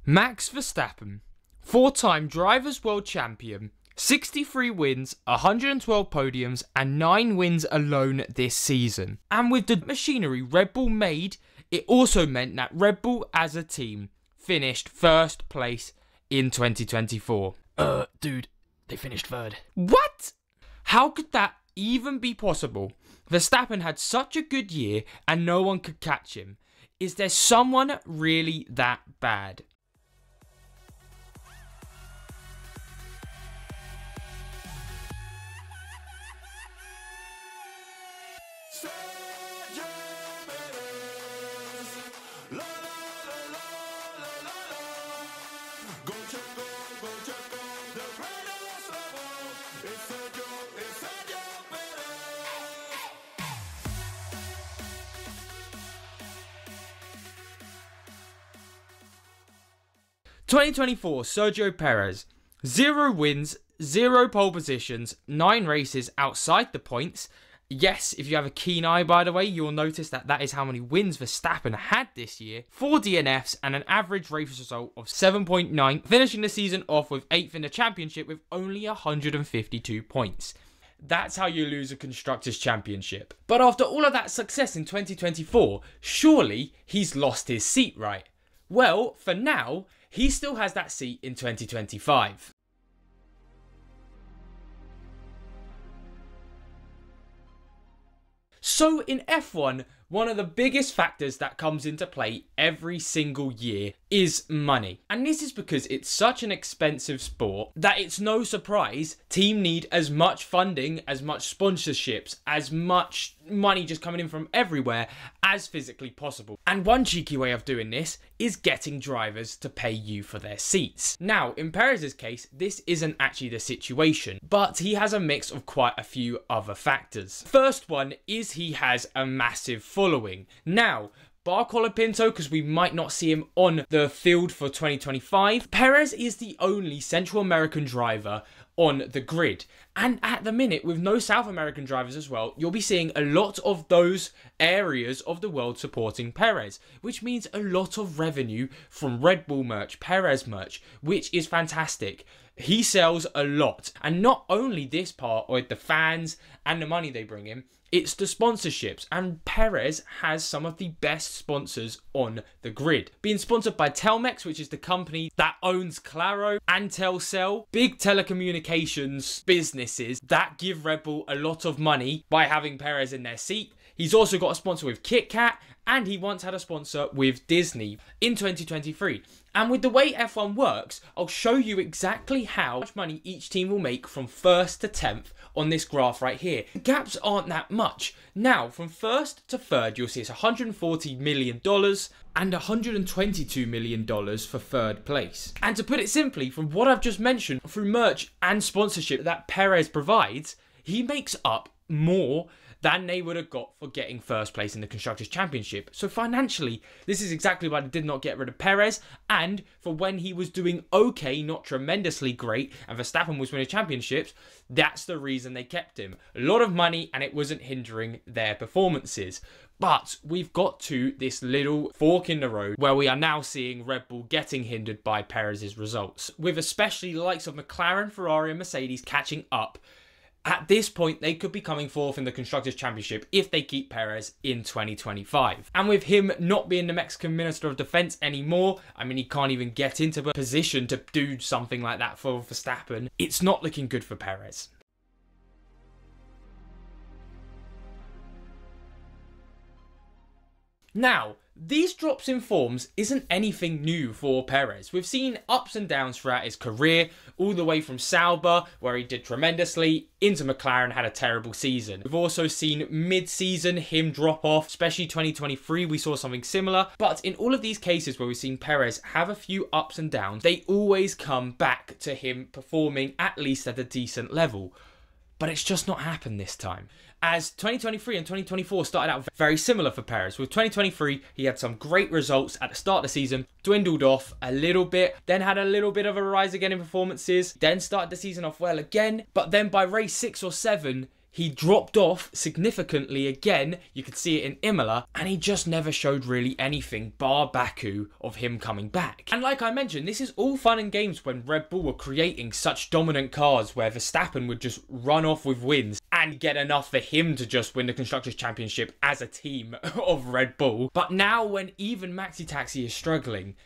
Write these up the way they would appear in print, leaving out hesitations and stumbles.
Max Verstappen, 4-time Drivers' World Champion, 63 wins, 112 podiums, and 9 wins alone this season. And with the machinery Red Bull made, it also meant that Red Bull as a team finished first place in 2024. Dude, they finished third. What? How could that even be possible? Verstappen had such a good year and no one could catch him. Is there someone really that bad? (2024) Sergio Perez, 0 wins, 0 pole positions, 9 races outside the points. Yes, if you have a keen eye, by the way, you'll notice that that is how many wins Verstappen had this year. 4 DNFs and an average race result of 7.9, finishing the season off with 8th in the championship with only 152 points. That's how you lose a Constructors' Championship. But after all of that success in 2024, surely he's lost his seat, right? Well, for now, he still has that seat in 2025. So in F1, one of the biggest factors that comes into play every single year is money. And this is because it's such an expensive sport that it's no surprise teams need as much funding, as much sponsorships, as much money just coming in from everywhere as physically possible. And one cheeky way of doing this is getting drivers to pay you for their seats. Now, in Perez's case, this isn't actually the situation, but he has a mix of quite a few other factors. First one is he has a massive following. Now, bar Colapinto, because we might not see him on the field for 2025, Perez is the only Central American driver on the grid. And at the minute, with no South American drivers as well, you'll be seeing a lot of those areas of the world supporting Perez, which means a lot of revenue from Red Bull merch, Perez merch, which is fantastic. He sells a lot. And not only this part with the fans and the money they bring in, it's the sponsorships, and Perez has some of the best sponsors on the grid. Being sponsored by Telmex, which is the company that owns Claro, and Telcel, big telecommunications businesses that give Red Bull a lot of money by having Perez in their seat. He's also got a sponsor with Kit Kat, and he once had a sponsor with Disney in 2023. And with the way F1 works, I'll show you exactly how much money each team will make from 1st to 10th on this graph right here. The gaps aren't that much. Now, from 1st to 3rd, you'll see it's $140 million and $122 million for 3rd place. And to put it simply, from what I've just mentioned, through merch and sponsorship that Perez provides, he makes up more than they would have got for getting 1st place in the Constructors' Championship. So financially, this is exactly why they did not get rid of Perez, and for when he was doing okay, not tremendously great, and Verstappen was winning championships, that's the reason they kept him. A lot of money, and it wasn't hindering their performances. But we've got to this little fork in the road where we are now seeing Red Bull getting hindered by Perez's results, with especially the likes of McLaren, Ferrari, and Mercedes catching up. At this point, they could be coming 4th in the Constructors' Championship if they keep Perez in 2025. And with him not being the Mexican Minister of Defense anymore, I mean, he can't even get into a position to do something like that for Verstappen. It's not looking good for Perez. Now, these drops in forms isn't anything new for Perez. We've seen ups and downs throughout his career, all the way from Sauber, where he did tremendously, into McLaren, had a terrible season. We've also seen mid-season him drop off, especially 2023, we saw something similar. But in all of these cases where we've seen Perez have a few ups and downs, they always come back to him performing at least at a decent level. But it's just not happened this time. As 2023 and 2024 started out very similar for Perez. With 2023, he had some great results at the start of the season, dwindled off a little bit, then had a little bit of a rise again in performances, then started the season off well again, but then by race 6 or 7, he dropped off significantly again. You could see it in Imola, and he just never showed really anything bar Baku of him coming back. And like I mentioned, this is all fun and games when Red Bull were creating such dominant cars where Verstappen would just run off with wins and get enough for him to just win the Constructors' Championship as a team of Red Bull. But now when even Maxi Taxi is struggling,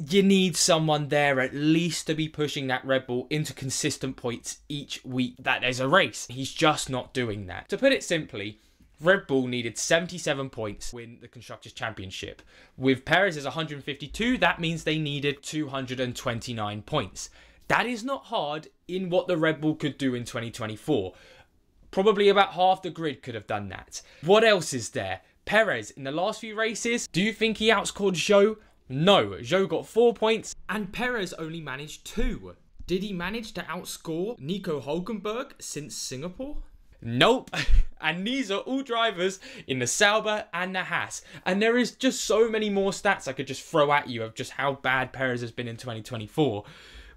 you need someone there at least to be pushing that Red Bull into consistent points each week that there's a race. He's just not doing that. To put it simply, Red Bull needed 77 points to win the Constructors' Championship. With Perez's 152, that means they needed 229 points. That is not hard in what the Red Bull could do in 2024. Probably about half the grid could have done that. What else is there? Perez, in the last few races, do you think he outscored Zhou? No, Zhou got 4 points and Perez only managed 2. Did he manage to outscore Nico Hulkenberg since Singapore? Nope. And these are all drivers in the Sauber and the Haas. And there is just so many more stats I could just throw at you of just how bad Perez has been in 2024.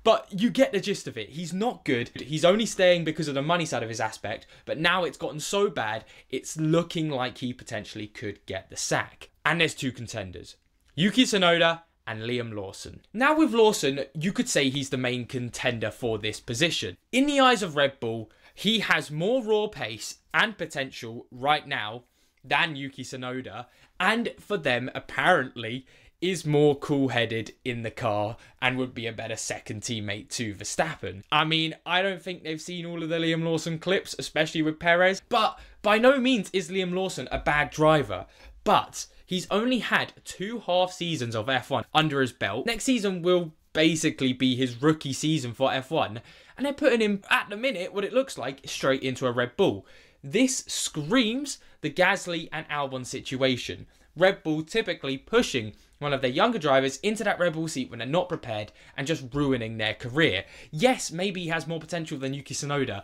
But you get the gist of it. He's not good. He's only staying because of the money side of his aspect. But now it's gotten so bad, it's looking like he potentially could get the sack. And there's 2 contenders. Yuki Tsunoda and Liam Lawson. Now with Lawson, you could say he's the main contender for this position. In the eyes of Red Bull, he has more raw pace and potential right now than Yuki Tsunoda. And for them, apparently, is more cool-headed in the car and would be a better second teammate to Verstappen. I mean, I don't think they've seen all of the Liam Lawson clips, especially with Perez. But by no means is Liam Lawson a bad driver. But he's only had 2 half seasons of F1 under his belt. Next season will basically be his rookie season for F1. And they're putting him, at the minute, what it looks like, straight into a Red Bull. This screams the Gasly and Albon situation. Red Bull typically pushing one of their younger drivers into that Red Bull seat when they're not prepared and just ruining their career. Yes, maybe he has more potential than Yuki Tsunoda.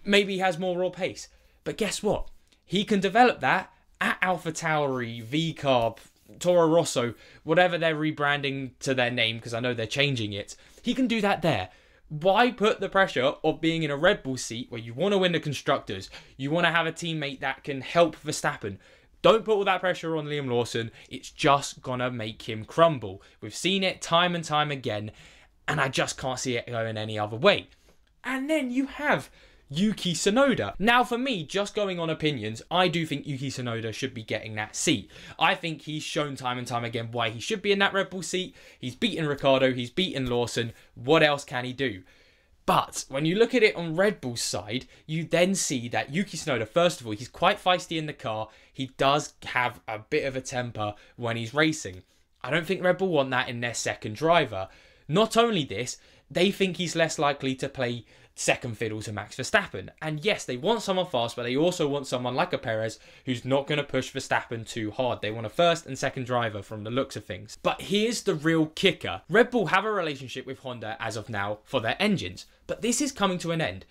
Maybe he has more raw pace. But guess what? He can develop that at AlphaTauri, VCarb, Toro Rosso, whatever they're rebranding to their name, because I know they're changing it. He can do that there. Why put the pressure of being in a Red Bull seat where you want to win the Constructors, you want to have a teammate that can help Verstappen? Don't put all that pressure on Liam Lawson. It's just gonna make him crumble. We've seen it time and time again, and I just can't see it going any other way. And then you have Yuki Tsunoda. Now for me, just going on opinions, I do think Yuki Tsunoda should be getting that seat. I think he's shown time and time again why he should be in that Red Bull seat. He's beaten Ricciardo, he's beaten Lawson. What else can he do? But when you look at it on Red Bull's side, you then see that Yuki Tsunoda, first of all, he's quite feisty in the car. He does have a bit of a temper when he's racing. I don't think Red Bull want that in their second driver. Not only this, they think he's less likely to play second fiddle to Max Verstappen. And yes, they want someone fast, but they also want someone like a Perez who's not going to push Verstappen too hard. They want a first and second driver from the looks of things. But here's the real kicker. Red Bull have a relationship with Honda as of now for their engines, but this is coming to an end.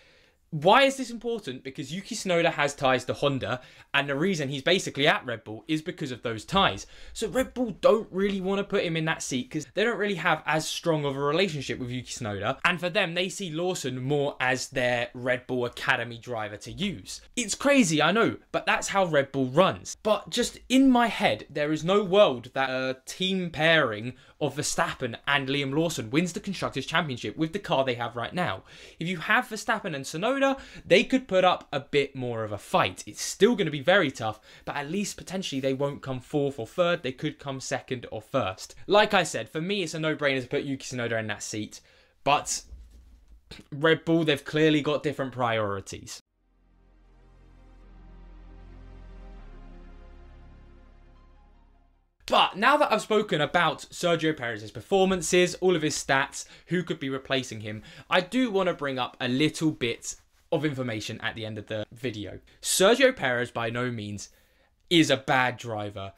Why is this important? Because Yuki Tsunoda has ties to Honda, and the reason he's basically at Red Bull is because of those ties. So Red Bull don't really want to put him in that seat because they don't really have as strong of a relationship with Yuki Tsunoda. And for them, they see Lawson more as their Red Bull Academy driver to use. It's crazy, I know, but that's how Red Bull runs. But just in my head, there is no world that a team pairing of Verstappen and Liam Lawson wins the Constructors' Championship with the car they have right now. If you have Verstappen and Tsunoda, they could put up a bit more of a fight. It's still going to be very tough, but at least potentially they won't come 4th or 3rd. They could come 2nd or 1st. Like I said, for me, it's a no-brainer to put Yuki Tsunoda in that seat, but Red Bull, they've clearly got different priorities. But now that I've spoken about Sergio Perez's performances, all of his stats, who could be replacing him, I do want to bring up a little bit of information at the end of the video. Sergio Perez by no means is a bad driver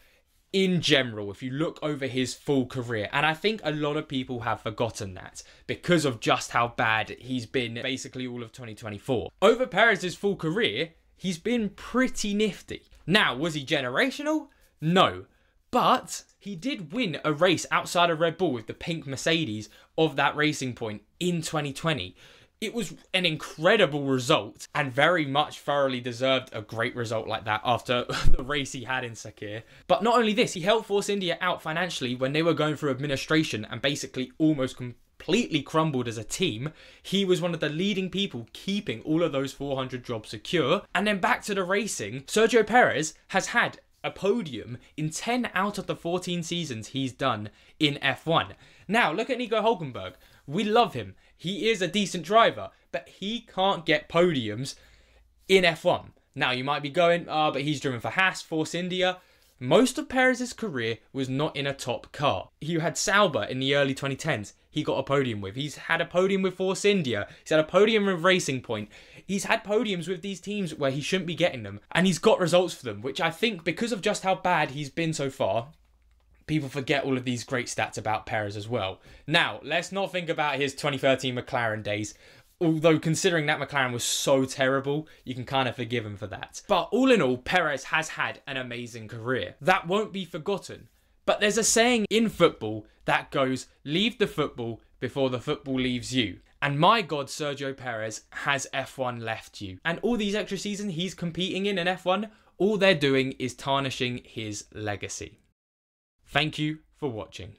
in general if you look over his full career, and I think a lot of people have forgotten that because of just how bad he's been basically all of 2024. Over Perez's full career, he's been pretty nifty. Now, was he generational? No. But he did win a race outside of Red Bull with the pink Mercedes of that racing point in 2020. It was an incredible result and very much thoroughly deserved a great result like that after the race he had in Sakir. But not only this, he helped Force India out financially when they were going through administration and basically almost completely crumbled as a team. He was one of the leading people keeping all of those 400 jobs secure. And then back to the racing, Sergio Perez has had a podium in 10 out of the 14 seasons he's done in F1. Now, look at Nico Hulkenberg. We love him. He is a decent driver, but he can't get podiums in F1. Now, you might be going, but he's driven for Haas, Force India. Most of Perez's career was not in a top car. He had Sauber in the early 2010s. He got a podium with. He's had a podium with Force India. He's had a podium with Racing Point. He's had podiums with these teams where he shouldn't be getting them. And he's got results for them, which I think, because of just how bad he's been so far, people forget all of these great stats about Perez as well. Now, let's not think about his 2013 McLaren days. Although, considering that McLaren was so terrible, you can kind of forgive him for that. But all in all, Perez has had an amazing career. That won't be forgotten. But there's a saying in football that goes, leave the football before the football leaves you. And my God, Sergio Perez has F1 left you. And all these extra seasons he's competing in F1, all they're doing is tarnishing his legacy. Thank you for watching.